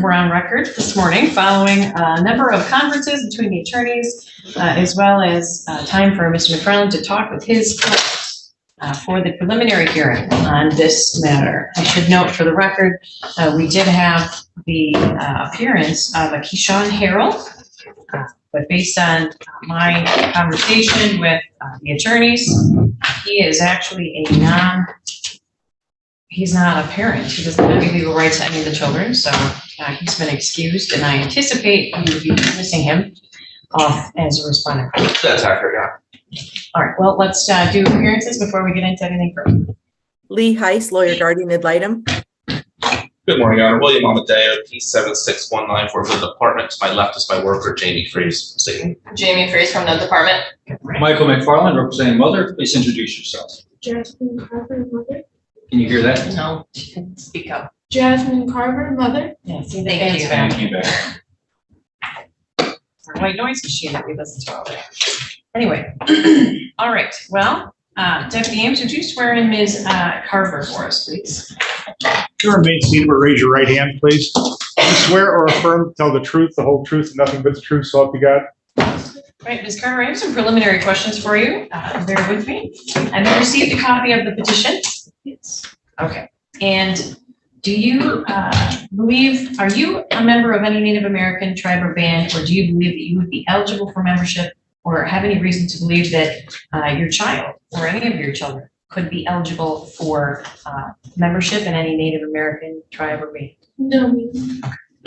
we're on record this morning following a number of conferences between the attorneys, as well as time for Mr. McFarland to talk with his clients for the preliminary hearing on this matter. I should note for the record, we did have the appearance of a Keyshawn Harrell, but based on my conversation with the attorneys, he is actually he's not a parent. He doesn't have any legal rights to any of the children, so he's been excused, and I anticipate we will be dismissing him off as a respondent. That's accurate, yeah. All right, well, let's do appearances before we get into anything further. Lee Heiss, lawyer guardian ad litem. Good morning, Your Honor. William Amadeo, P76194 for the department. To my left is my worker, Jamie Freeze. Speaking. Jamie Freeze from the department. Michael McFarland, representing mother. Please introduce yourself. Jasmine Carver, mother. Can you hear that? No, speak up. Jasmine Carver, mother. Yeah, see the Thank fans you. back. Thank you, back. Our white noise machine that we listen to all day. Anyway, all right. Well, Deputy Ames, would you swear in Ms. Carver for us, please? You remain seated, but raise your right hand, please. You swear or affirm to tell the truth, the whole truth, and nothing but the truth, so help you God? All right, Ms. Carver, I have some preliminary questions for you. Bear with me. Have you received a copy of the petition? Yes. Okay. And do you believe, are you a member of any Native American tribe or band, or do you believe that you would be eligible for membership or have any reason to believe that your child or any of your children could be eligible for membership in any Native American tribe or band? No.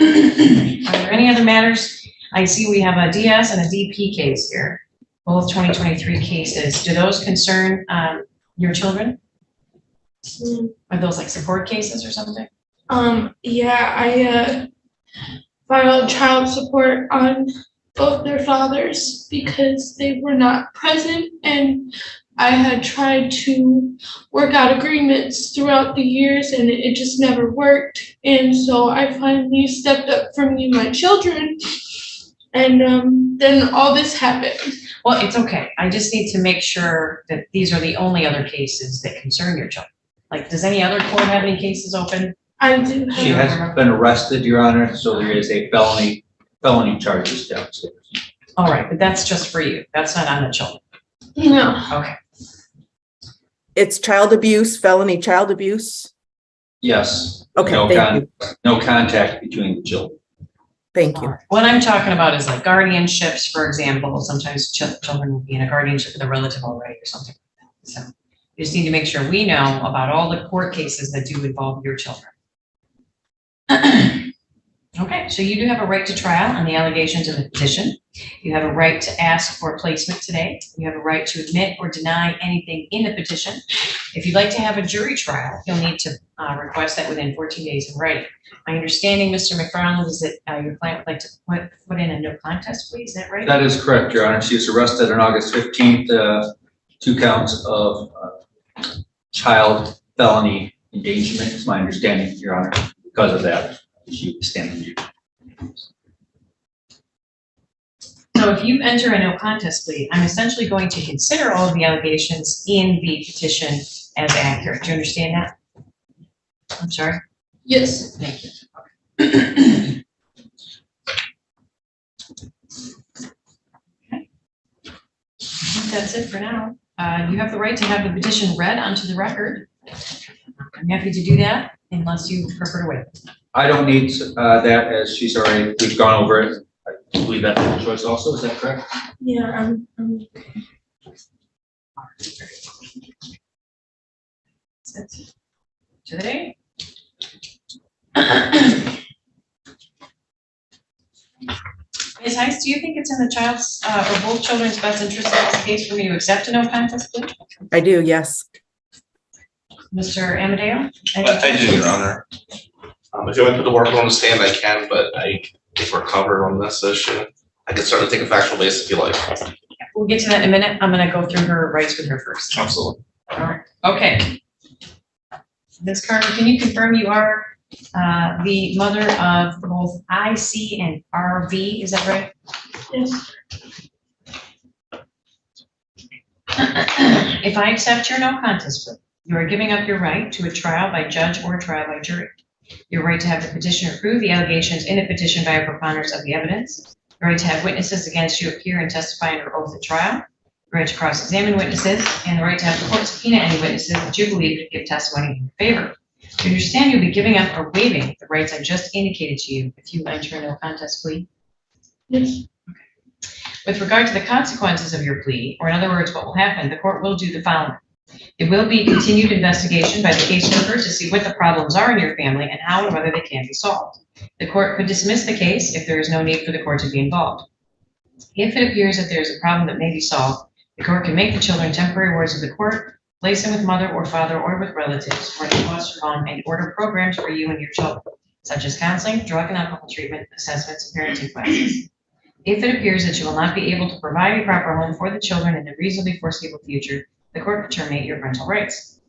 Are there any other matters? I see we have a DS and a DP case here, both 2023 cases. Do those concern your children? Are those like support cases or something? Yeah, I filed child support on both their fathers because they were not present, and I had tried to work out agreements throughout the years and it just never worked. And so I finally stepped up for me and my children, and then all this happened. Well, it's okay. I just need to make sure that these are the only other cases that concern your children. Like, does any other court have any cases open? I do She have, has been arrested, Your Honor, so there is a felony charges downstairs. All right, but that's just for you. That's not on the children. no. Okay. It's child abuse, felony child abuse. Yes. Okay, No thank you. No contact between the children. Thank All you. right. What I'm talking about is like guardianships, for example. Sometimes children will be in a guardianship with a relative already or something like that. So you just need to make sure we know about all the court cases that do involve your children. Okay, so you do have a right to trial on the allegations of the petition. You have a right to ask for placement today. You have a right to admit or deny anything in the petition. If you'd like to have a jury trial, you'll need to request that within 14 days in writing. My understanding, Mr. McFarland, is that your client would like to put in a no contest plea. Is that right? That is correct, Your Honor. She was arrested on August 15th, 2 counts of child felony endangerment, is my understanding, Your Honor. Because of that, she was standing here. So if you enter a no contest plea, I'm essentially going to consider all of the allegations in the petition as accurate. Do you understand that? I'm sorry? Yes. Thank you. Okay. Okay. I think that's it for now. You have the right to have the petition read onto the record. I'm happy to do that unless you prefer to wait. I don't need that, as we've gone over it. I believe that's the choice also, is that correct? Yeah, I'm Today. Ms. Heiss, do you think it's in the child's or both children's best interest in this case for me to accept a no contest plea? I do, yes. Mr. Amadeo? I do, Your Honor. If you want to put the work on the stand, I can, but I think we're covered on this issue. I can start to take a factual base if you like. We'll get to that in a minute. I'm going to go through her rights with her first. Absolutely. All right. Okay. Ms. Carter, can you confirm you are the mother of both IC and RV? Is that right? yes. If I accept your no contest plea, you are giving up your right to a trial by judge or trial by jury. Your right to have the petitioner prove the allegations in a petition by a preponderance of the evidence. The right to have witnesses against you appear and testify under oath at trial. The right to cross-examine witnesses, and the right to have the court subpoena any witnesses that you believe could give testimony in your favor. You understand you'll be giving up or waiving the rights I just indicated to you if you enter a no contest plea? Yes. With regard to the consequences of your plea, or in other words, what will happen, the court will do the following. There will be continued investigation by the caseworker to see what the problems are in your family and how and whether they can be solved. The court could dismiss the case if there is no need for the court to be involved. If it appears that there is a problem that may be solved, the court can make the children temporary wards of the court, place them with mother or father or with relatives, or in foster home, and order programs for you and your children, such as counseling, drug and alcohol treatment, assessments, and parenting classes. If it appears that you will not be able to provide a proper home for the children in the reasonably foreseeable future, the court could terminate your parental rights.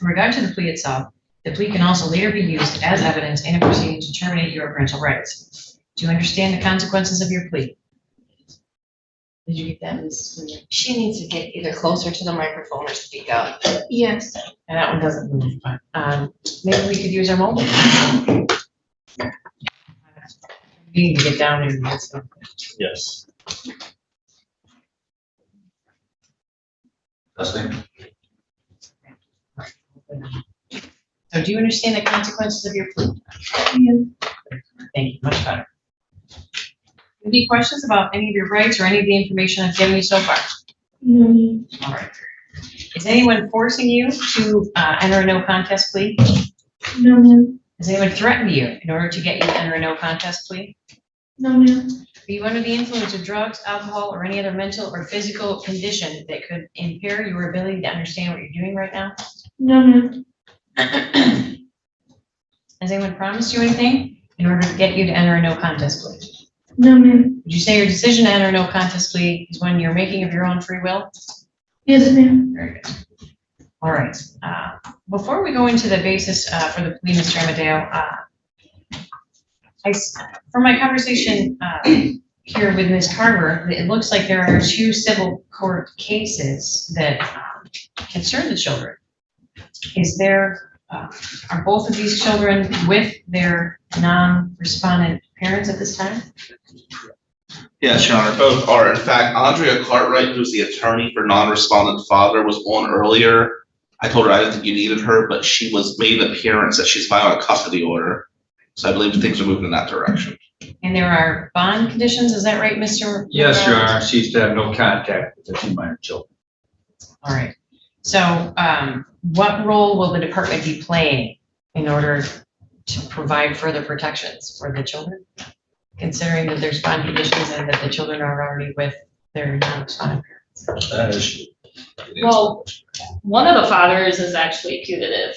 In regard to the plea itself, the plea can also later be used as evidence in a proceeding to terminate your parental rights. Do you understand the consequences of your plea? Did you get that, Ms. She needs to get either closer to the microphone or speak up. Yes. And that one doesn't move, but maybe we could use our mobile. We need to get down and get some. Yes. Testing. So do you understand the consequences of your plea? Thank you, much better. Any questions about any of your rights or any of the information I've given you so far? No. All right. Is anyone forcing you to enter a no contest plea? No, ma'am. Has anyone threatened you in order to get you to enter a no contest plea? No, ma'am. Are you under the influence of drugs, alcohol, or any other mental or physical condition that could impair your ability to understand what you're doing right now? No, ma'am. Has anyone promised you anything in order to get you to enter a no contest plea? No, ma'am. Would you say your decision to enter a no contest plea is when you're making of your own free will? Yes, ma'am. Very good. All right. Before we go into the basis for the plea, Mr. Amadeo, from my conversation here with Ms. Carver, it looks like there are 2 civil court cases that concern the children. Is there, are both of these children with their non-respondent parents at this time? Yes, Your Honor, both are. In fact, Andrea Cartwright, who's the attorney for non-respondent father, was on earlier. I told her I didn't think you needed her, but she made an appearance that she's filing a custody order. So I believe things are moving in that direction. And there are bond conditions, is that right, Mr.? Yes, Your Honor. She's to have no contact with the 2 minor children. All right. So what role will the department be playing in order to provide further protections for the children? Considering that there's bond conditions and that the children are already with their non-respondent parents. That is. Well, one of the fathers is actually putative.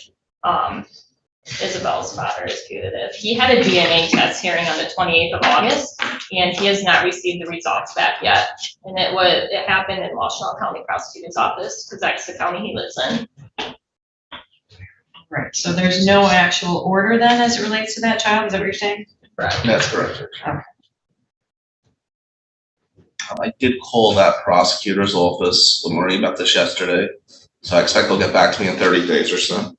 Isabel's father is putative. He had a DNA test hearing on the 28th of August, and he has not received the results back yet. And it happened in Washtenaw County Prosecutor's Office, because that's the county he lives in. Right. So there's no actual order then as it relates to that child, is that what you're saying? Correct. That's correct. Okay. I did call that prosecutor's office when worrying about this yesterday, so I expect they'll get back to me in 30 days or so.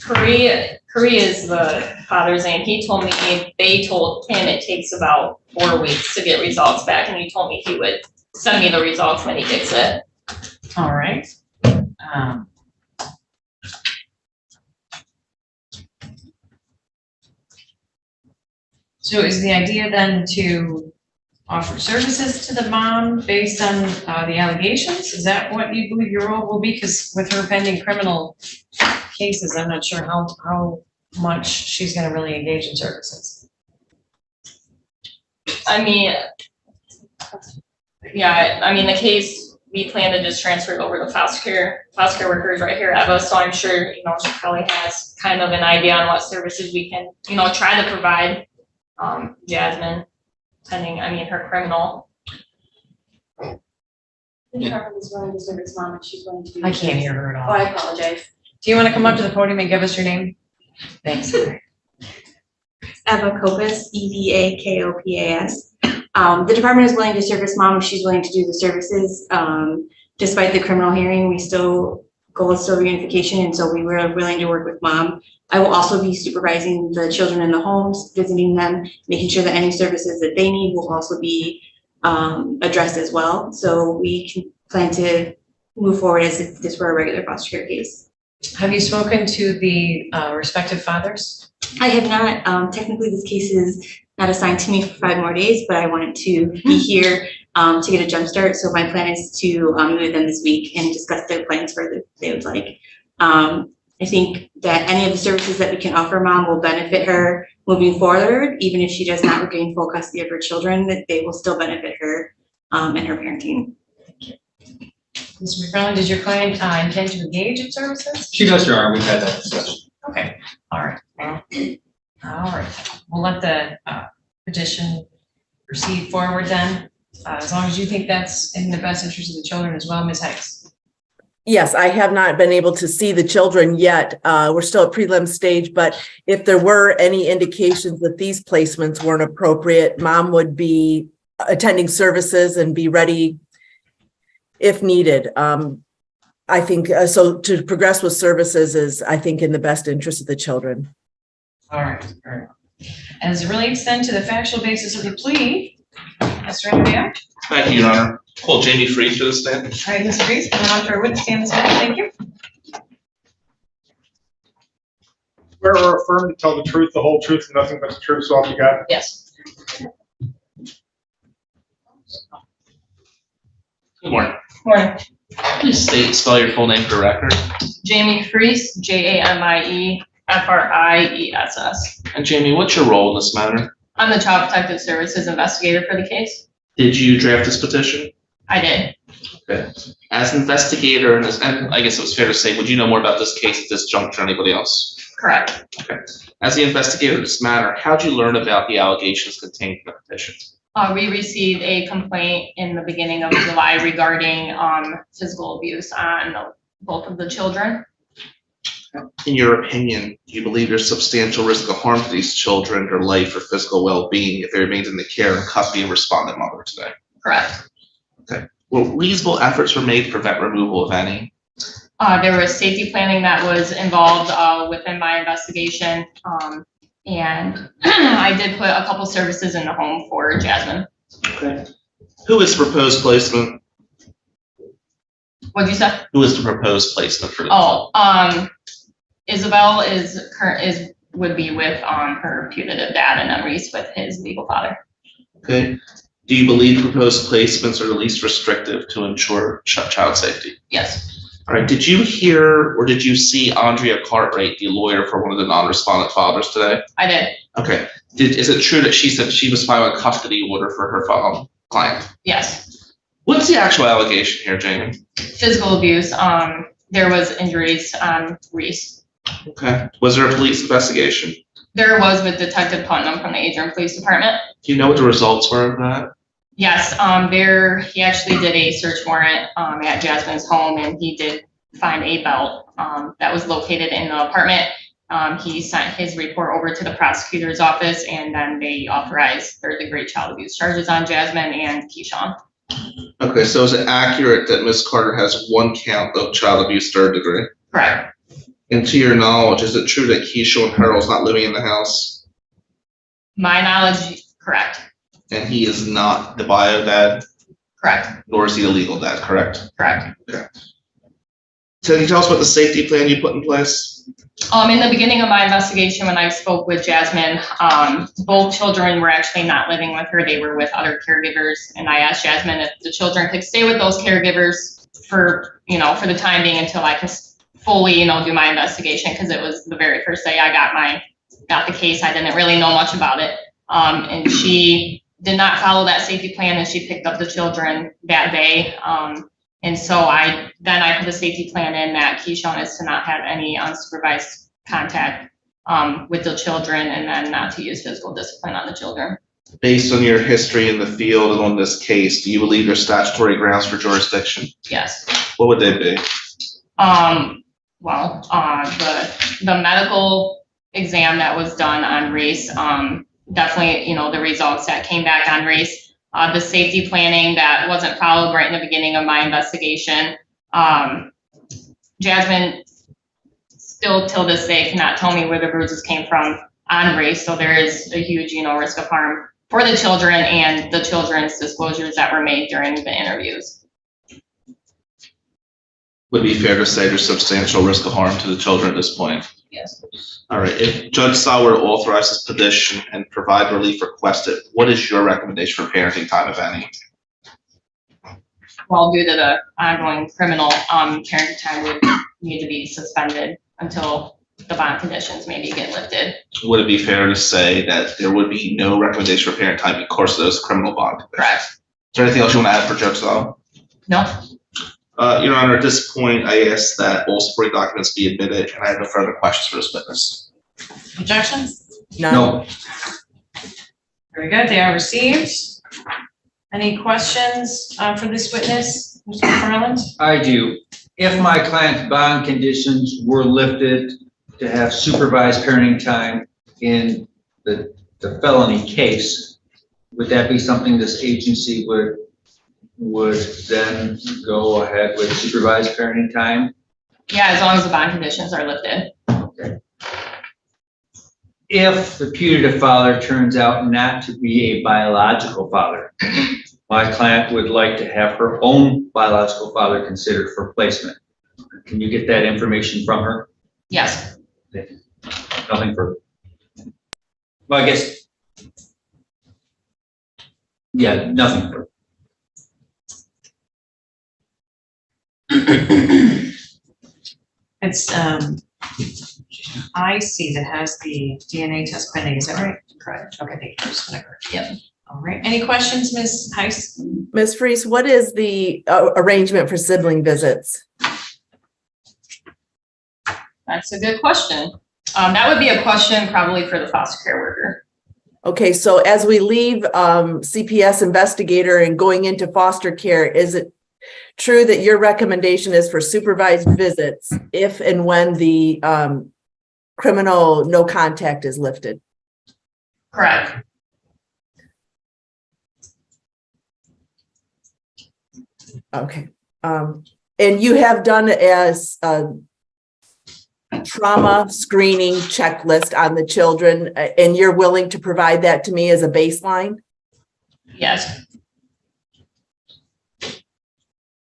Curry is the father's name. He told me, they told him it takes about 4 weeks to get results back, and he told me he would send me the results when he gets it. All right. So is the idea then to offer services to the mom based on the allegations? Is that what you believe your role will be? Because with her pending criminal cases, I'm not sure how much she's going to really engage in services. I mean, yeah, I mean, the case, we plan to just transfer it over to foster care workers right here at Eva, so I'm sure, you know, she probably has kind of an idea on what services we can, you know, try to provide Jasmine, pending, I mean, her criminal. The department is willing to serve its mom if she's willing to do. I can't hear her at Oh, all. I apologize. Do you want to come up to the podium and give us your name? Thanks. Eva Kopas, EVAKOPAS. The department is willing to serve its mom if she's willing to do the services. despite the criminal hearing, goal is still reunification, and so we were willing to work with mom. I will also be supervising the children in the homes, visiting them, making sure that any services that they need will also be addressed as well. So we can plan to move forward as if this were a regular foster care case. Have you spoken to the respective fathers? I have not. Technically, this case is not assigned to me for 5 more days, but I wanted to be here to get a jump start. So my plan is to meet with them this week and discuss their plans for what they would like. I think that any of the services that we can offer mom will benefit her moving forward, even if she does not regain full custody of her children, that they will still benefit her and her parenting. Mr. McFarland, does your client intend to engage in services? She does, Your Honor. We've had that discussion. Okay, all right. Well, all right. We'll let the petition proceed forward then, as long as you think that's in the best interest of the children as well, Ms. Hikes. Yes, I have not been able to see the children yet. We're still at prelim stage, but if there were any indications that these placements weren't appropriate, mom would be attending services and be ready if needed. I think so to progress with services is, I think, in the best interest of the children. All right, very well. As it relates then to the factual basis of the plea, Mr. Ennemyo. Thank you, Your Honor. Call Jamie Freeze to the stand. All right, Mr. Reese, come on to our witness stand this morning. Thank you. Swear or affirm to tell the truth, the whole truth, and nothing but the truth, so help you God? Yes. Good morning. Morning. Please spell your full name for the record. Jamie Freese, Jamie Freese. And Jamie, what's your role in this matter? I'm the Child Protective Services investigator for the case. Did you draft this petition? I did. Okay. As an investigator, and I guess it was fair to say, would you know more about this case at this juncture than anybody else? Correct. Okay. As the investigator of this matter, how'd you learn about the allegations contained in the petition? We received a complaint in the beginning of July regarding physical abuse on both of the children. In your opinion, do you believe there's substantial risk of harm to these children, their life or physical well-being if they remain in the care and custody of respondent mother today? Correct. Okay. Well, reasonable efforts were made to prevent removal of any? There was safety planning that was involved within my investigation. And I did put a couple services in the home for Jasmine. Okay. Who is the proposed placement? What'd you say? Who is the proposed placement for this? Oh, Isabel would be with her putative dad, and then Reese with his legal father. Okay. Do you believe the proposed placements are the least restrictive to ensure child safety? Yes. All right. Did you hear or did you see Andrea Cartwright, the lawyer for one of the non-respondent fathers today? I did. Okay. Is it true that she said she was filing a custody order for her client? Yes. What's the actual allegation here, Jamie? Physical abuse. There was injuries on Reese. Okay. Was there a police investigation? There was with Detective Putnam from the Adrian Police Department. Do you know what the results were of that? Yes, he actually did a search warrant at Jasmine's home, and he did find a belt that was located in the apartment. He sent his report over to the prosecutor's office, and then they authorized third-degree child abuse charges on Jasmine and Keyshawn. Okay, so is it accurate that Ms. Carter has one count of child abuse third degree? Correct. And to your knowledge, is it true that Keyshawn Harrell's not living in the house? My knowledge, correct. And he is not the bio dad? Correct. Nor is he the legal dad, correct? Correct. Okay. So can you tell us about the safety plan you put in place? In the beginning of my investigation, when I spoke with Jasmine, both children were actually not living with her. They were with other caregivers. And I asked Jasmine if the children could stay with those caregivers for the time being until I could fully, do my investigation, because it was the very first day I got the case. I didn't really know much about it. And she did not follow that safety plan, and she picked up the children that day. And so I put a safety plan in that Keyshawn is to not have any unsupervised contact with the children, and then not to use physical discipline on the children. Based on your history in the field and on this case, do you believe there's statutory grounds for jurisdiction? Yes. What would they be? The medical exam that was done on Reese, definitely, the results that came back on Reese, the safety planning that wasn't followed right in the beginning of my investigation. Jasmine still till this day cannot tell me where the bruises came from on race, so there is a huge, risk of harm for the children and the children's disclosures that were made during the interviews. Would it be fair to say there's substantial risk of harm to the children at this point? Yes. All right, if Judge Saul were to authorize this petition and provide relief requested, what is your recommendation for parenting time, if any? Well, due to the ongoing criminal, parenting time would need to be suspended until the bond conditions maybe get lifted. Would it be fair to say that there would be no recommendation for parent time because of those criminal bond conditions? Correct. Is there anything else you want to add for Judge Saul? No. Your Honor, at this point, I ask that all supporting documents be admitted, and I have no further questions for this witness. Objections? None. No, Very good, they are received. Any questions for this witness, Mr. McFarland? I do. If my client's bond conditions were lifted to have supervised parenting time in the felony case, would that be something this agency would then go ahead with supervised parenting time? Yeah, as long as the bond conditions are lifted. Okay. If the putative father turns out not to be a biological father, my client would like to have her own biological father considered for placement. Can you get that information from her? Yes. Nothing further. Well, I guess. Yeah, nothing further. It's, I see that has the DNA test pending, is that right? Correct. Okay, thank you. Just wanna correct. Yep. All right, any questions, Ms. Heiss? Ms. Freese, what is the arrangement for sibling visits? That's a good question. That would be a question probably for the foster care worker. Okay, so as we leave CPS investigator and going into foster care, is it true that your recommendation is for supervised visits if and when the criminal no contact is lifted? Correct. Okay. And you have done as trauma screening checklist on the children, and you're willing to provide that to me as a baseline? Yes.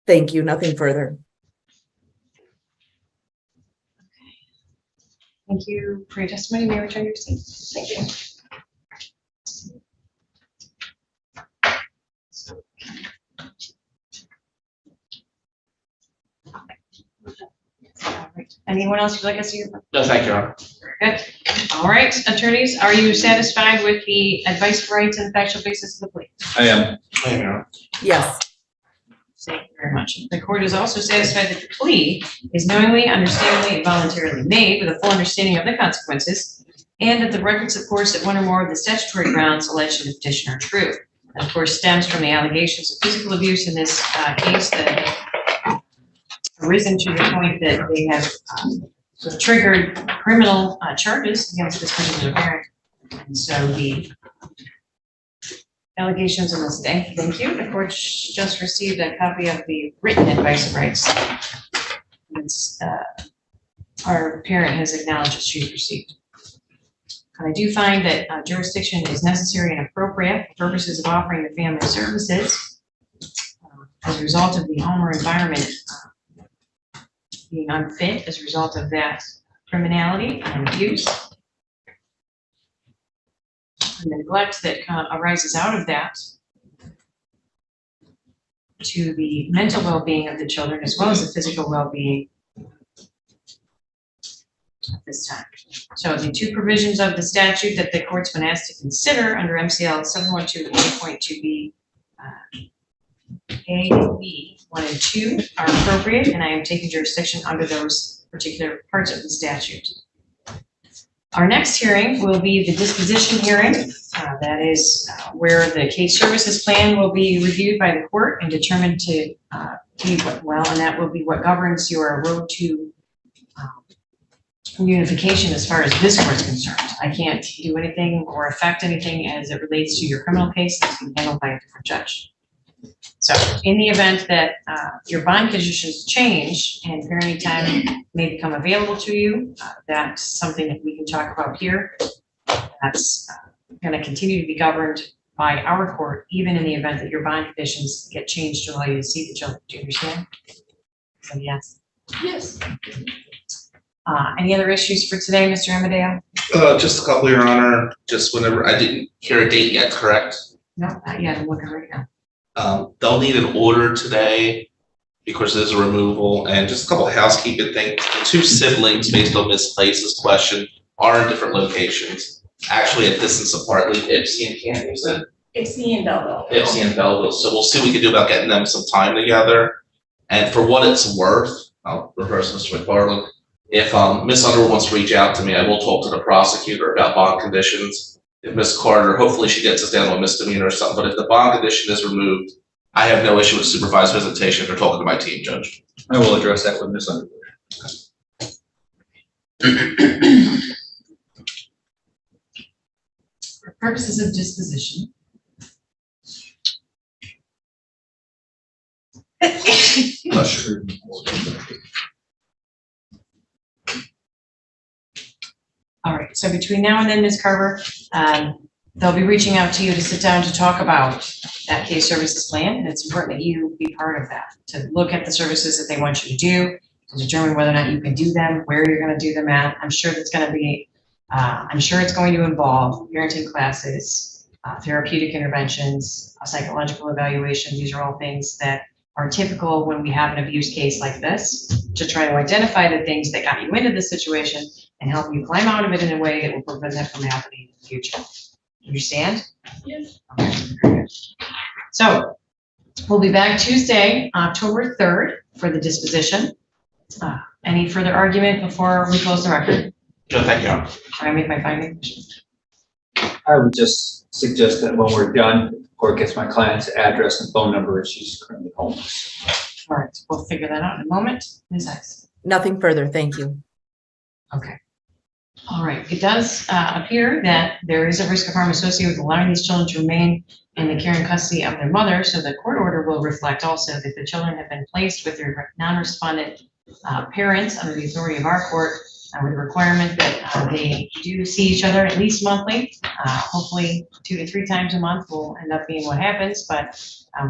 Thank you. Nothing further. Thank you for your testimony. May I return your seat? Thank you. All right. Anyone else would like us to hear from? No, thank you, Your Honor. Good. All right, attorneys, are you satisfied with the advice, rights, and factual basis of the plea? I am. Thank you, Your Honor. Yes. Thank you very much. The court is also satisfied that the plea is knowingly, understandably, and voluntarily made with a full understanding of the consequences, and that the record supports that one or more of the statutory grounds alleged in the petition are true. And of course, stems from the allegations of physical abuse in this case that have arisen to the point that they have triggered criminal charges against this particular parent. And so the allegations in this day, thank you. The court just received a copy of the written advice of rights. It's, our parent has acknowledged that she's received. And I do find that jurisdiction is necessary and appropriate for purposes of offering the family services as a result of the home or environment being unfit as a result of that criminality and abuse. And the neglect that arises out of that to the mental well-being of the children as well as the physical well-being at this time. So the two provisions of the statute that the court's been asked to consider under MCL 712A.2B A, B, 1 and 2 are appropriate, and I am taking jurisdiction under those particular parts of the statute. Our next hearing will be the disposition hearing. That is where the case services plan will be reviewed by the court and determined to be well, and that will be what governs your road to unification as far as this court's concerned. I can't do anything or affect anything as it relates to your criminal case that's being handled by a different judge. So in the event that your bond conditions change and parenting time may become available to you, that's something that we can talk about here. That's going to continue to be governed by our court, even in the event that your bond conditions get changed to allow you to see the children. Do you understand? So yes. Yes. Any other issues for today, Mr. Amadeo? Just a couple, Your Honor. Just whenever, I didn't hear a date yet, correct? No, not yet. I'm looking right now. They'll need an order today because there's a removal, and just a couple of housekeeping things. The two siblings, based on Ms. Place's question, are in different locations. Actually, a distance apart, like Ipsy and Canton, you said? Ipsy and Belleville. Ipsy and Belleville. So we'll see what we can do about getting them some time together. And for what it's worth, I'll reverse Mr. McFarland. If Ms. Underwood wants to reach out to me, I will talk to the prosecutor about bond conditions. If Ms. Carter, hopefully she gets us down on misdemeanor or something, but if the bond condition is removed, I have no issue with supervised visitation if they're talking to my team, Judge. I will address that with Ms. Underwood. For purposes of disposition. All right, so between now and then, Ms. Carver, they'll be reaching out to you to sit down to talk about that case services plan, and it's important that you be part of that, to look at the services that they want you to do, to determine whether or not you can do them, where you're going to do them at. I'm sure it's going to involve parenting classes, therapeutic interventions, a psychological evaluation. These are all things that are typical when we have an abuse case like this, to try to identify the things that got you into this situation and help you climb out of it in a way that will prevent that from happening in the future. Understand? Yes. Okay, very good. So we'll be back Tuesday, October 3rd for the disposition. Any further argument before we close the record? No, thank you, Your Honor. Should I make my findings? I would just suggest that when we're done, the court gets my client's address and phone number if she's currently homeless. All right, we'll figure that out in a moment. Ms. Ice. Nothing further, thank you. Okay. All right, it does appear that there is a risk of harm associated with allowing these children to remain in the care and custody of their mother, so the court order will reflect also that the children have been placed with their non-respondent parents under the authority of our court, with the requirement that they do see each other at least monthly. Hopefully 2 to 3 times a month will end up being what happens, but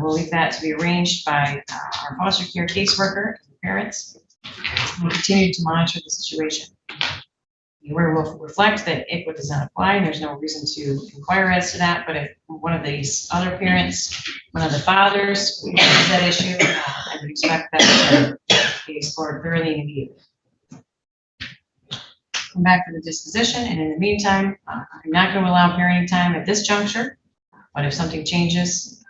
we'll leave that to be arranged by our foster care caseworker, parents. We'll continue to monitor the situation. The order will reflect that ICWA does not apply, and there's no reason to inquire as to that, but if one of these other parents, one of the fathers, has that issue, I would expect that to be explored thoroughly and immediately. Come back for the disposition, and in the meantime, I'm not going to allow parenting time at this juncture, but if something changes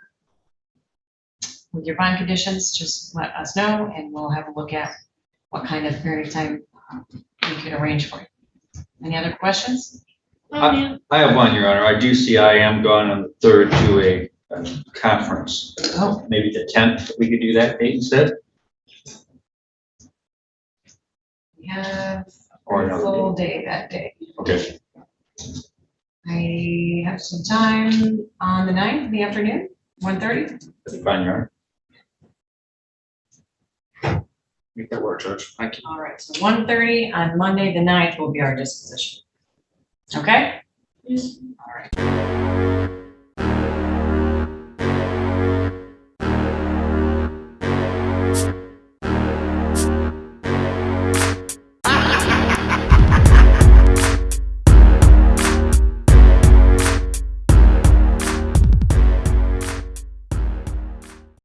with your bond conditions, just let us know, and we'll have a look at what kind of parenting time we can arrange for you. Any other questions? I have one, Your Honor. I do see I am going on the 3rd to a conference. Oh. Maybe the 10th, we could do that date instead? We have Or a another full day that day. Okay. I have some time on the 9th in the afternoon, 1:30. That'd be fine, Your Honor. Make that work, Judge. Thank you. All right, so 1:30 on Monday, the 9th will be our disposition. Okay? Yes. All right.